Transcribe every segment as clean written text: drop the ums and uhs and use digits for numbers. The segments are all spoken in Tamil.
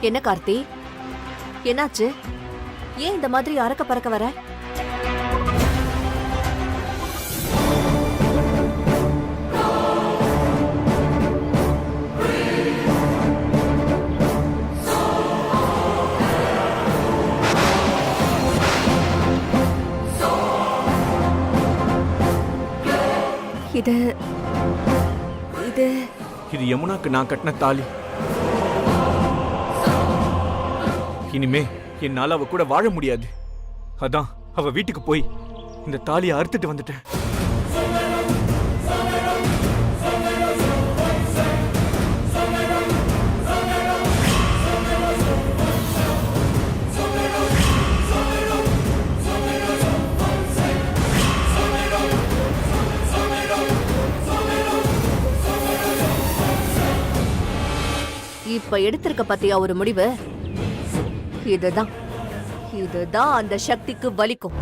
என்ன கார்த்தி, என்னாச்சு? ஏன் இந்த மாதிரி அரக்க பறக்க வர? இது இது இது யமுனாக்கு நான் கட்டின தாலி. இனிமே என்னால அவ கூட வாழ முடியாது. அதான் அவ வீட்டுக்கு போய் இந்த தாலியை அறுத்துட்டு வந்துட்டேன். இப்ப எடுத்திருக்க பத்தியா ஒரு முடிவு? இதுதான் இதுதான் அந்த சக்திக்கு வலிக்கும்.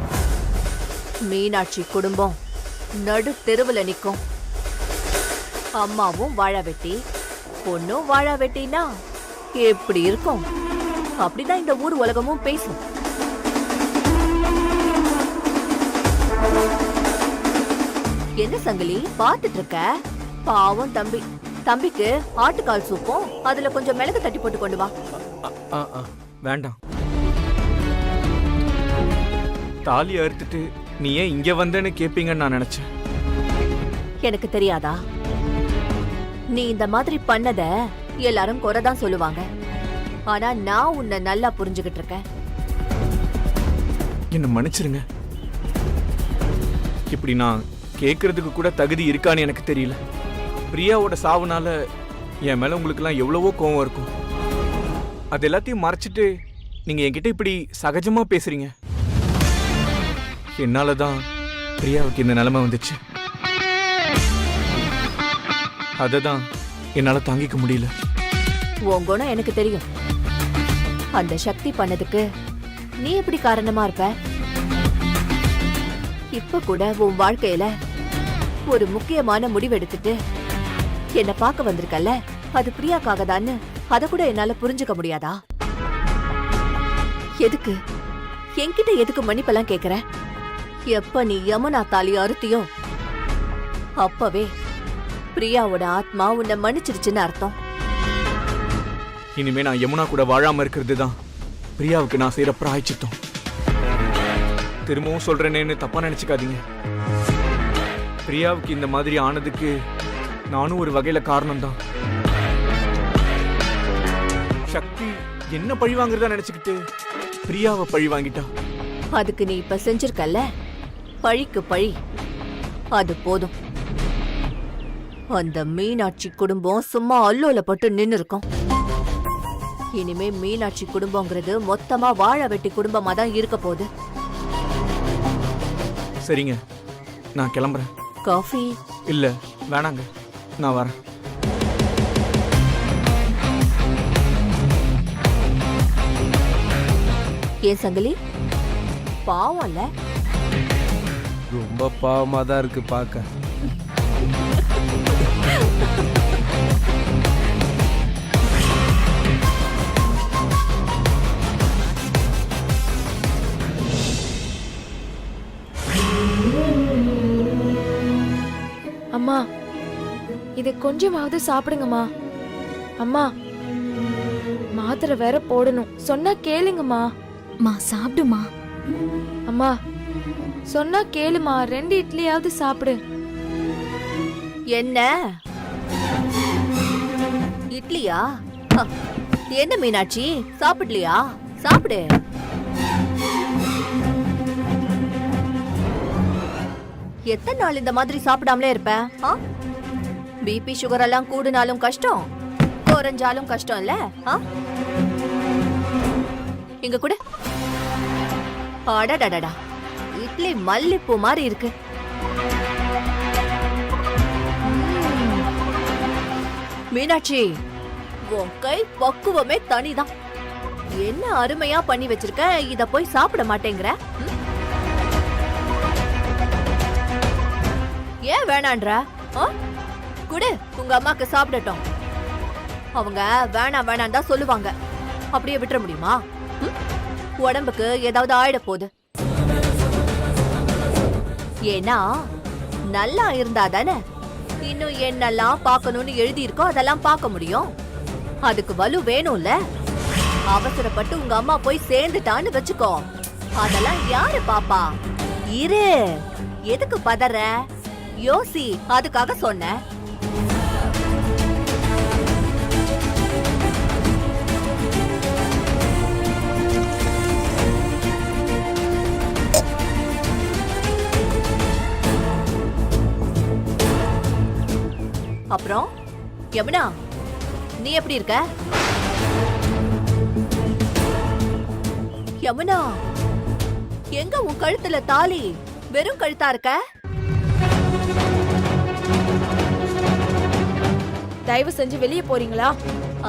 மீனாட்சி குடும்பம் நடு தெருவுல நிக்கும். அம்மாவும் வாழ வெட்டி, பொண்ணும் வாழ வெட்டினா எப்படி இருக்கும்? அப்படிதான் இந்த ஊர் உலகமும் பேசும். என்ன சங்கிலி பாத்துட்டு இருக்க? பாவம் தம்பி. தம்பிக்கு ஆட்டுக்கால் சூப்பும் அதுல கொஞ்சம் மிளகு தட்டி போட்டு கொண்டு வா. வேண்டாம். தாலி அறுத்துட்டு நீ ஏன் இங்க வந்தேன்னு கேப்பீங்கன்னு நான் நினைச்சேன். எனக்கு தெரியாதா? நீ இந்த மாதிரி பண்ணத எல்லாரும் குறைதான் சொல்லுவாங்க. ஆனா நான் உன்னை நல்லா புரிஞ்சுகிட்டு இருக்கேன். என்ன மன்னிச்சிருங்க. இப்படி நான் கேட்கறதுக்கு கூட தகுதி இருக்கான்னு எனக்கு தெரியல. பிரியாவோட சாவுனால என் மேல உங்களுக்கு எல்லாம் எவ்வளவோ கோவம் இருக்கும். அது எல்லாத்தையும் மறைச்சிட்டு நீங்க என்கிட்ட இப்படி சகஜமா பேசுறீங்க. என்னாலதான் பிரியாவுக்கு இந்த நிலைமை வந்துச்சு. அததான் என்னால தாங்கிக்க முடியல. உன் குணம் எனக்கு தெரியும். அந்த சக்தி பண்ணதுக்கு நீ எப்படி காரணமா இருப்ப? இப்ப கூட உன் வாழ்க்கையில ஒரு முக்கியமான முடிவு எடுத்துட்டு என்ன பார்க்க வந்திருக்கல்ல, அது பிரியாக்காக தான்னு அத கூட என்னால புரிஞ்சுக்க முடியாதா? எதுக்கு என்கிட்ட எதுக்கு மன்னிப்பெல்லாம் கேக்குற? எப்ப நீ யமுனா தாலி அறுத்தியோ அப்பவே பிரியாவோட ஆத்மா உன்னை மன்னிச்சிருச்சுன்னு அர்த்தம். இனிமே நான் யமுனா கூட வாழாம இருக்கிறது தான் பிரியாவுக்கு நான் செய்யற பிராயச்சித்தம். திரும்பவும் சொல்றேனேன்னு தப்பா நினைச்சுக்காதீங்க. பிரியாவுக்கு இந்த மாதிரி ஆனதுக்கு நானும் ஒரு வகையில காரணம் தான். சக்தி என்ன பழி வாங்குறதா நினைச்சுக்கிட்டு பிரியாவை பழி வாங்கிட்டா. அதுக்கு நீ இப்ப செஞ்சிருக்கல்ல, பழிக்கு பழி, அது போதும். அந்த மீனாட்சி குடும்பம் சும்மா அல்லோலப்பட்டு நின்னு இருக்கும். இனிமே மீனாட்சி குடும்பங்கிறது மொத்தமா வாழ வெட்டி குடும்பமா தான் இருக்க போகுது. சரிங்க, நான் கிளம்புறேன். காஃபி? இல்ல வேணாங்க, நான் வரேன். ஏன் சங்கிலி, பாவம்ல? ரொம்ப பாவமா தான் இருக்கு பார்க்க. அம்மா, இதை கொஞ்சமாவது சாப்பிடுங்கம்மா. அம்மா, மாத்திரை வேற போடணும். சொன்னா கேளுங்கம்மா. மா சாப்பிடுமா. அம்மா சொன்னா கேளுமா. 2 இட்லியாவது சாப்பிடு. என்ன இட்லியா? என்ன மீனாட்சி, சாப்பிடலையா? சாப்பிடு. எத்தனை நாள் இந்த மாதிரி சாப்பிடாமலே இருப்ப? பிபி சுகர் எல்லாம் கூடுனாலும் கஷ்டம், குறைஞ்சாலும் கஷ்டம் இல்ல? இங்க கூட அடடடடா, இட்லி மல்லிப்பூ மாதிரி இருக்கு. மீனாட்சி, உன் கை பக்குவமே தனிதான். என்ன அருமையா பண்ணி வச்சிருக்க, இத போய் சாப்பிட மாட்டேங்கிற? ஏன் வேணான்ற? குடு, உங்க அம்மாக்கு சாப்பிடட்டும். அவங்க வேணாம் வேணாம் தான் சொல்லுவாங்க. அப்படியே விட்டுற முடியுமா? ம்? உடம்புக்கு ஏதாவது ஆயிட போகுது. ஏன்னா நல்லா இருந்தா தானே இன்னும் என்னெல்லாம் பார்க்கணும்னு எழுதி இருக்கோ அதெல்லாம் பார்க்க முடியும். அதுக்கு வலு வேணும்ல. அவசரப்பட்டு உங்க அம்மா போய் சேர்ந்துட்டான்னு வச்சுக்கோ, அதெல்லாம் யாரு பாப்பா? இரு, எதுக்கு பதற? யோசி, அதுக்காக சொன்ன. அப்புறம் யமுனா, நீ எப்படி இருக்க? யமுனா, எங்க உன் கழுத்துல தாலி? வெறும் கழுத்தா இருக்க? தயவு செஞ்சு வெளியே போறீங்களா?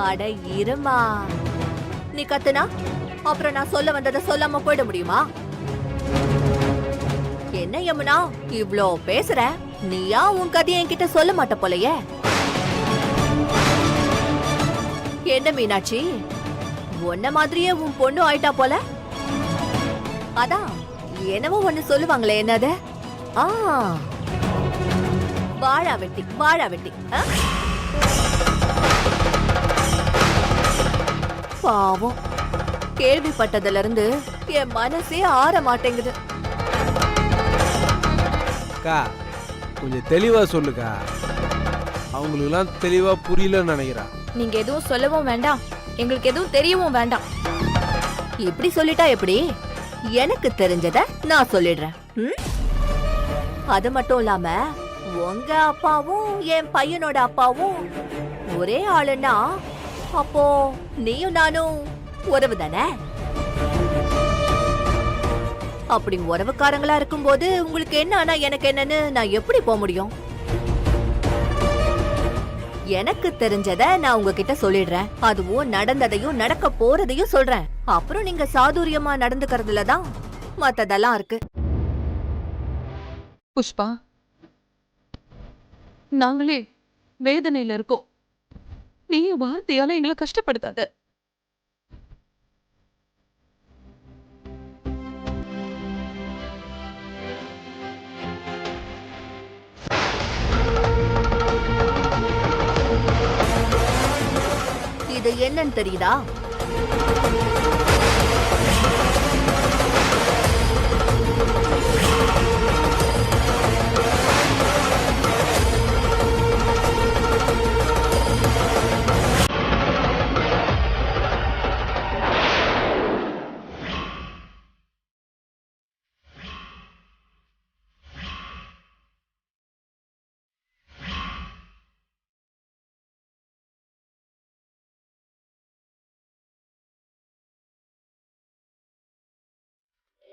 அட இருமா, நீ கத்துனா அப்புறம் நான் சொல்ல வந்ததை சொல்லாம போயிட முடியுமா? என்ன யமுனா இவ்ளோ பேசுற? நீயா உன் கதையை என்கிட்ட சொல்ல மாட்ட போலயே. என்ன மீனாட்சி, உன்ன மாதிரியே உன் பொண்ணு ஆயிட்டா போல? அதான் என்னவோ ஒண்ணு சொல்லுவாங்களே, என்னது? வாழா வெட்டி, வாழா வெட்டி. பாவம், கேள்விப்பட்டதுல இருந்து என் மனசே ஆற மாட்டேங்குது. அக்கா கொஞ்சம் தெளிவா சொல்லுக்கா, அவங்களுக்குலாம் தெளிவா புரியலன்னு நினைக்கிறா. நீங்க எதுவும் சொல்லவும் வேண்டாம், எங்களுக்கு எதுவும் தெரியவும் வேண்டாம். இப்படி சொல்லிட்டா எப்படி? எனக்கு தெரிஞ்சத நான் சொல்லிடுறேன். அது மட்டும் இல்லாம உங்க அப்பாவும் என் பையனோட அப்பாவும் ஒரே ஆளுன்னா அப்போ நீயும் நானும் உறவு தானே? அப்படி உறவுக்காரங்களா இருக்கும்போது உங்களுக்கு என்ன ஆனா எனக்கு என்னன்னு நான் எப்படி போக முடியும்? எனக்கு தெரிஞ்சத நான் உங்ககிட்ட சொல்லிடுறேன். அதுவும் நடந்ததையும் நடக்க போறதையும் சொல்றேன். அப்புறம் நீங்க சாதுரியமா நடந்துக்கிறதுல தான் மத்ததெல்லாம் இருக்கு. புஷ்பா, நாங்களே வேதனையில இருக்கோம். நீ வார்த்தையால எங்களை கஷ்டப்படுத்தாத. இது என்னன்னு தெரியுதா?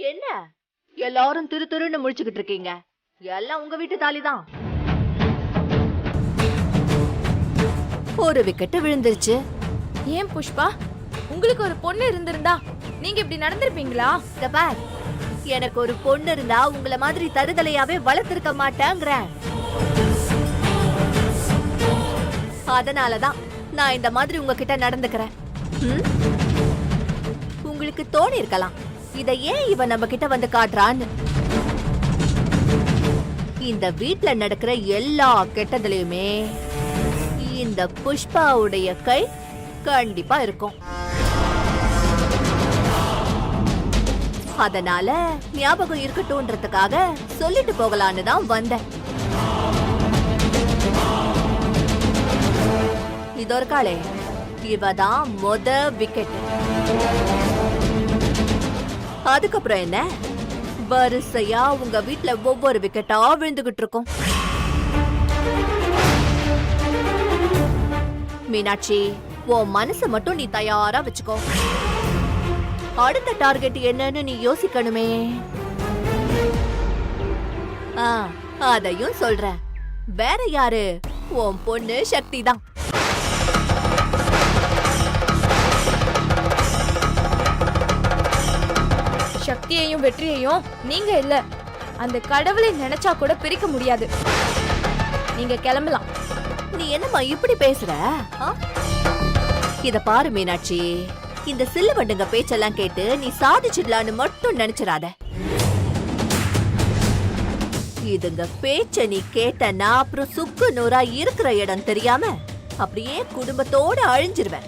என்ன எல்லாரும் திரு திருன்னு முழிச்சுக்கிட்டு இருக்கீங்க? எல்லாம் உங்க வீட்டு தாலிதான். ஒரு விக்கெட் விழுந்துருச்சு. ஏன் புஷ்பா, உங்களுக்கு ஒரு பொண்ணு இருந்திருந்தா நீங்க இப்படி நடந்திருப்பீங்களா? இத பார், எனக்கு ஒரு பொண்ணு இருந்தா உங்கள மாதிரி தருதலையாவே வளர்த்திருக்க மாட்டேங்கிறேன். அதனாலதான் நான் இந்த மாதிரி உங்ககிட்ட நடந்துக்கிறேன். உங்களுக்கு தோணி இருக்கலாம், இத ஏன் இவன் நம்ம கிட்ட வந்து காட்டுறான்னு. இந்த வீட்ல நடக்கிற எல்லா கெட்டதுலயுமே இந்த புஷ்பாவுடைய கை கண்டிப்பா இருக்கும். அதனால ஞாபகம் இருக்கட்டும்ன்றதுக்காக சொல்லிட்டு போகலான்னு தான் வந்தேன். இதோ இருக்காளே, இவதான் மொத விக்கெட். அதுக்கப்புறம் என்ன, வரிசையா உங்க வீட்ல ஒவ்வொரு விக்கெட்டா விழுந்துகிட்டு இருக்கும். மீனாட்சி, உன் மனச மட்டும் நீ தயாரா வச்சுக்கோ. அடுத்த டார்கெட் என்னன்னு நீ யோசிக்கணுமே. அதையும் சொல்றேன். வேற யாரு? உன் பொண்ணு சக்தி தான். சக்தியையும் வெற்றியையும் நீங்க இல்ல, அந்த கடவுளை நினைச்சா கூட பிரிக்க முடியாது. நீங்க கிளம்பலாம். நீ என்னம்மா இப்படி பேசுற? இத பாரு மீனாட்சி, இந்த சில்லுவண்டுங்க பேச்செல்லாம் கேட்டு நீ சாதிச்சிடலான்னு மட்டும் நினைச்சிடாத. இதுங்க பேச்ச நீ கேட்டனா அப்புறம் சுக்கு நூறா இருக்கிற இடம் தெரியாம அப்படியே குடும்பத்தோட அழிஞ்சிருவேன்.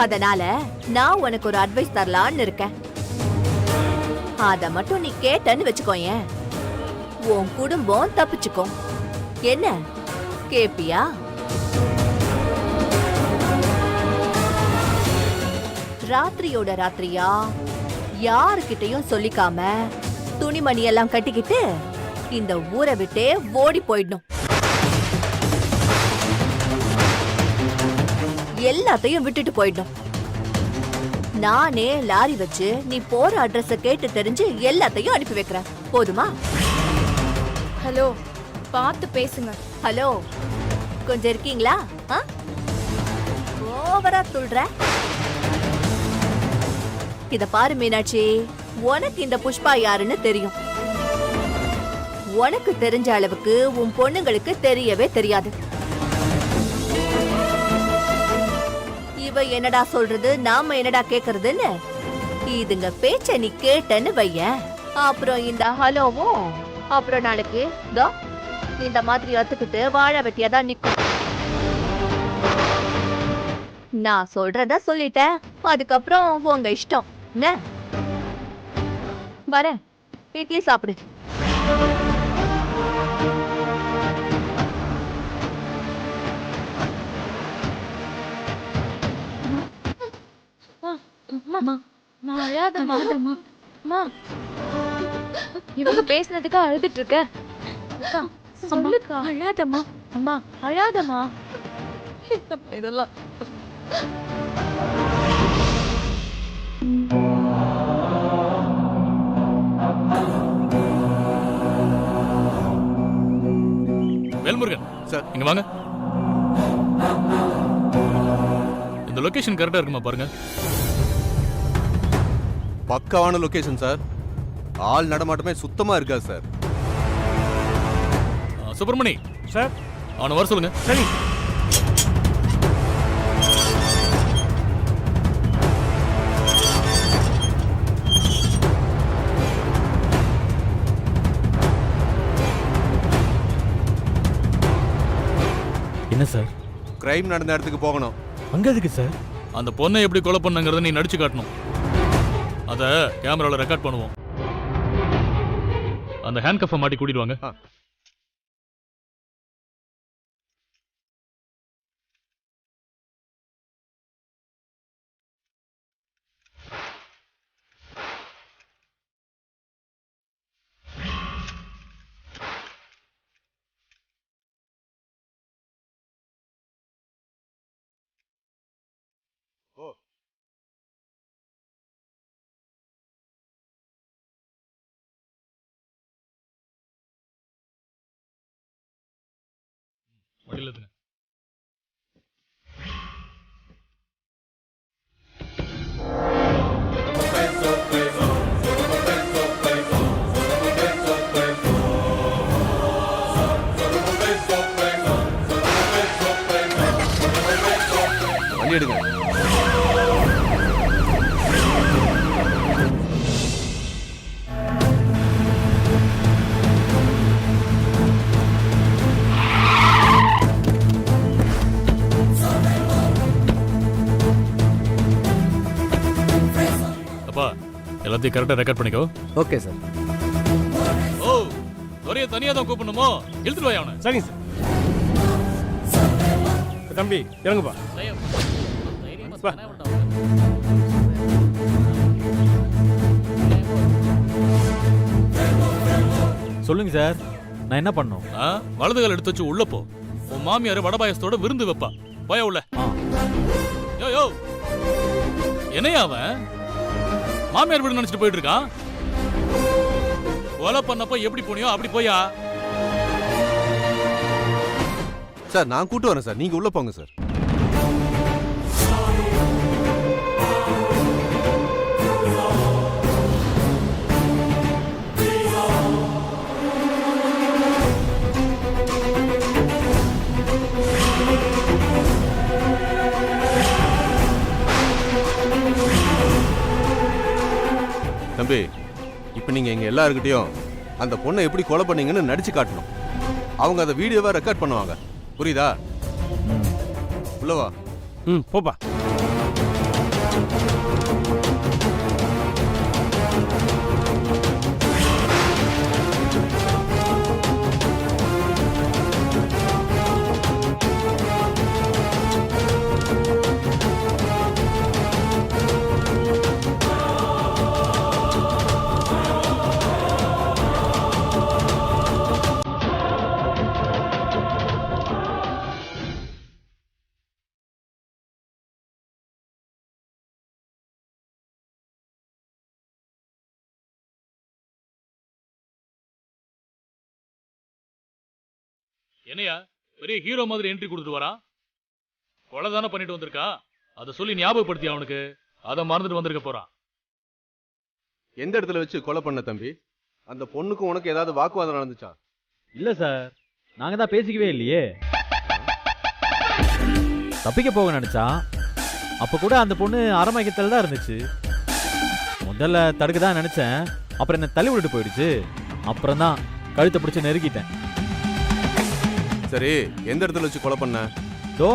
அதனால நான் உனக்கு ஒரு அட்வைஸ் தரலான்னு இருக்கேன். அத மட்டும் நீ கேட்டன்னு வச்சுக்கோயேன், உன் குடும்பம் தப்பிச்சுக்கும். என்ன கேப்பியா? ராத்திரியோட ராத்திரியா யாருக்கிட்டையும் சொல்லிக்காம துணிமணி எல்லாம் கட்டிக்கிட்டு இந்த ஊரை விட்டே ஓடி போயிடணும். எல்லாத்தையும் விட்டுட்டு போயிடணும். நானே லாரி வச்சு நீ போற அட்ரஸ கேட்டு தெரிஞ்சு எல்லாத்தையும் அனுப்பி வைக்கிறேன். போதுமா? ஹலோ, பார்த்து பேசுங்க. ஹலோ, கொஞ்சம் இருக்கீங்களா? ஓவரா துள்ற. இத பாரு மீனாட்சி, உனக்கு இந்த புஷ்பா யாருன்னு தெரியும். உனக்கு தெரிஞ்ச அளவுக்கு உன் பொண்ணுங்களுக்கு தெரியவே தெரியாது. இவ என்னடா சொல்றது, நாம என்னடா கேக்குறதுன்னு இதுங்க பேச்ச நீ கேட்டன்னு வையேன், அப்புறம் இந்த ஹலோவும் அப்புறம் நாளைக்கு இந்த மாதிரி அத்துக்கிட்டு வாழ வெட்டியாதான் நிக்கும். நான் சொல்றத சொல்லிட்டேன், அதுக்கப்புறம் உங்க இஷ்டம். என்ன வரேன், இட்லி சாப்பிடு. இவங்க பேசினதுக்கு அழுதுட்டு இருக்க. சொல்லுக்கா, அழாதம்மா. அம்மா அழாதம்மா. இதெல்லாம் வேல்முருகன் சார், இங்க வாங்க. இந்த லொகேஷன் கரெக்டா இருக்குமா பாருங்க. பக்காவான லொகேஷன் சார். ஆள் நடமாட்டமே சுத்தமா இருக்காது சார். சுப்பிரமணி சார், அவனை வர சொல்லுங்க. சரி. என்ன சார்? கிரைம் நடந்த இடத்துக்கு போகணும். அங்க எதுக்கு சார்? அந்த பொண்ணை எப்படி கொலை பண்ணங்கிறத நீ நடிச்சு காட்டணும். அத கேமரால ரெக்கார்ட் பண்ணுவோம். அந்த ஹேண்ட் கஃபை மாட்டி கூட்டிட்டு வாங்க. வண்டியில் ஏத்துங்க. வண்டி எடுங்க. எல்லாத்தையும் கரெக்டா ரெக்கார்ட் பண்ணிக்கோ. Okay sir. ஓ, ஒரே தனியா தான் கூப்பிடணுமோ? இழுத்துட்டு போய் அவனை. சரிங்க சார். தம்பி இறங்குப்பா. சொல்லுங்க சார், நான் என்ன பண்ணணும்? வலது கால் எடுத்து வச்சு உள்ள போ. உன் மாமியார் வடபாயசத்தோட விருந்து வைப்பா. போய உள்ள. யோ யோ, என்னையா அவன் மாமியார் வீடு நினைச்சிட்டு போயிட்டு இருக்கான்? கொலை பண்ணப்ப எப்படி போனியோ அப்படி போயா? சார் நான் கூட்டு வரேன் சார், நீங்க உள்ள போங்க சார். தம்பி, இப்போ நீங்கள் எங்கள் எல்லாருக்கிட்டையும் அந்த பொண்ணை எப்படி கொலை பண்ணீங்கன்னு நடிச்சு காட்டணும். அவங்க அதை வீடியோவை ரெக்கார்ட் பண்ணுவாங்க. புரியுதா? உள்ளவா. ம், போப்பா. என்னையா பெரிய ஹீரோ மாதிரி என்ட்ரி கொடுத்துட்டு வரான்? கொலை தானே பண்ணிட்டு வந்திருக்கா, அதை சொல்லி ஞாபகப்படுத்தி அவனுக்கு அதை மறந்துட்டு வந்திருக்க போறான். எந்த இடத்துல வச்சு கொலை பண்ண தம்பி? அந்த பொண்ணுக்கும் உனக்கு ஏதாவது வாக்குவாதம் நடந்துச்சா? இல்ல சார், நாங்க தான் பேசிக்கவே இல்லையே. தப்பிக்க போக நினைச்சா அப்ப கூட அந்த பொண்ணு அரமயக்கத்தில் தான் இருந்துச்சு. முதல்ல தடுக்க தான் நினைச்சேன், அப்புறம் என்ன தள்ளி விட்டுட்டு போயிடுச்சு. அப்புறம் தான் கழுத்தை பிடிச்சு நெருக்கிட்டேன். சரி, எந்த இடத்துல வச்சு கொலை பண்ண? தோ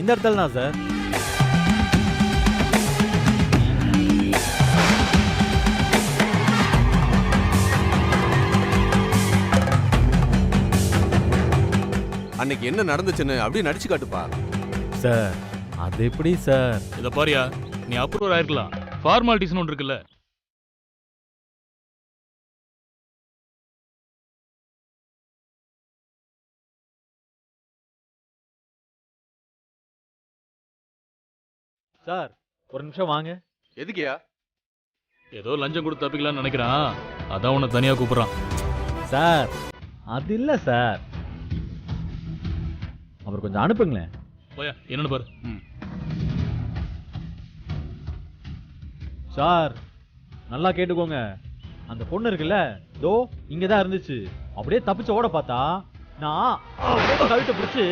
இந்த இடத்துல தான் சார். அன்னைக்கு என்ன நடந்துச்சுன்னு அப்படியே நடிச்சு காட்டுப்பா. சார் அது எப்படி சார்? இதை பாரியா, நீ அப்ரூவ் ஆயிருக்கலாம், ஃபார்மாலிட்டிஸ்னு ஒன்று இருக்குல்ல. சார் ஒரு நிமிஷம் வாங்க. எதுக்கியா? ஏதோ லஞ்சம் கொடுத்து தப்பிக்கலாம்னு நினைக்கிறான், அதான் உன்னை தனியா கூப்பிடுறான். சார் அது இல்ல சார், அவர் கொஞ்சம் அனுப்புங்களேன். போயா, என்னன்னு பாரு. சார் நல்லா கேட்டுக்கோங்க, அந்த பொண்ணு இருக்குல்ல, தோ இங்கதான் இருந்துச்சு. அப்படியே தப்பிச்சு ஓட பார்த்தா நான் அப்படியே கழுத்தை பிடிச்சு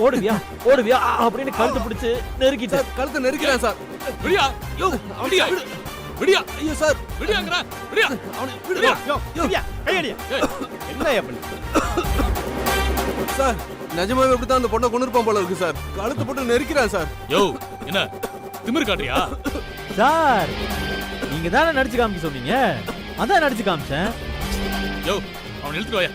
ஓடுவியா ஓடுவியா அப்படின்னு கழுத்தை பிடிச்சு நெருக்கிட்டேன். கழுத்தை நெருக்கிறேன் சார். விடியா, யோ, விடியா, விடியா, ஐயோ சார், விடியாங்கற, விடியா, விடியா, கையடியா. என்ன அப்படி? சார் நிஜமாவே இப்படித்தான் அந்த பொண்ணை கொண்டு இருப்பான் போல இருக்கு சார். கழுத்தை போட்டு நெருக்கிறேன் சார். யோ, என்ன திமிரு காட்டுறியா? சார் நீங்க தானே நடிச்சு காமிக்க சொன்னீங்க, அதான் நடிச்சு காமிச்சேன். யோ, அவன் இழுத்துட்டு வாயா.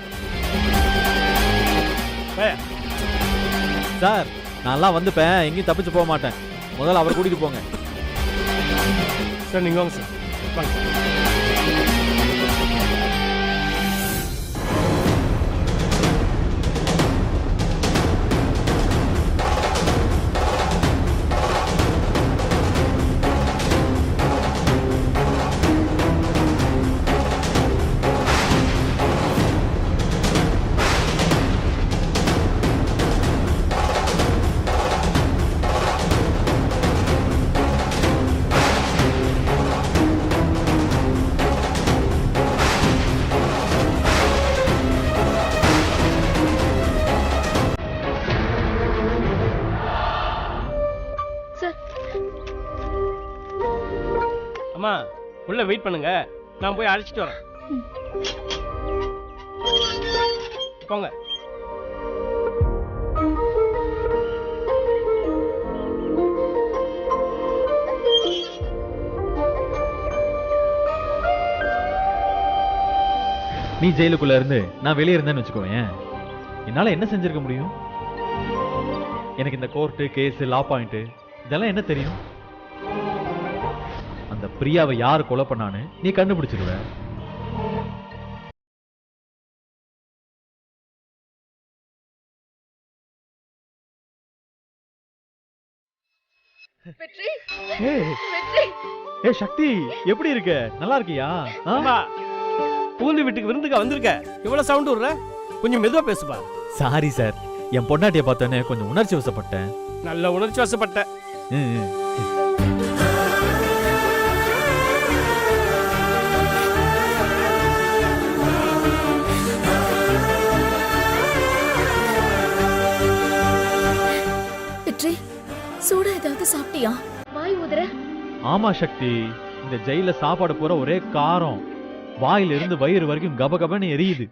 சார் நான்லாம் வந்துப்பேன், எங்கேயும் தப்பிச்சு போக மாட்டேன். முதல்ல அவர் கூட்டிட்டு போங்க. சார் நீங்க வாங்க சார், வாங்க. அம்மா உள்ள வெயிட் பண்ணுங்க, நான் போய் அழைச்சிட்டு வரேன். போங்க. நீ ஜெயிலுக்குள்ள இருந்து நான் வெளியே இருந்தேன்னு வச்சுக்கோயேன், என்னால என்ன செஞ்சிருக்க முடியும்? எனக்கு இந்த கோர்ட்டு கேஸ் லா பாயிண்ட் இதெல்லாம் என்ன தெரியும்? அந்த பிரியாவை யார் கொலை பண்ணான்னு நீ கண்டுபிடிச்சிருவ. ஏ சக்தி, எப்படி இருக்க? நல்லா இருக்கியா? புகுந்து வீட்டுக்கு விருந்துக்கு வந்திருக்க, இவ்வளவு சவுண்ட் விடுற? கொஞ்சம் மெதுவா பேசுப்பா. சாரி சார், என் பொண்டாட்டிய பார்த்தோன்னே கொஞ்சம் உணர்ச்சி வசப்பட்டேன். நல்ல உணர்ச்சி வசப்பட்ட. வெற்றி, சூடா ஏதாவது சாப்பிட்டியா? வாய் ஊதுற. ஆமா சக்தி, இந்த ஜெயில சாப்பாடு போற ஒரே காரம் வாயிலிருந்து வயிறு வரைக்கும் கபகபன்னு எரியுது.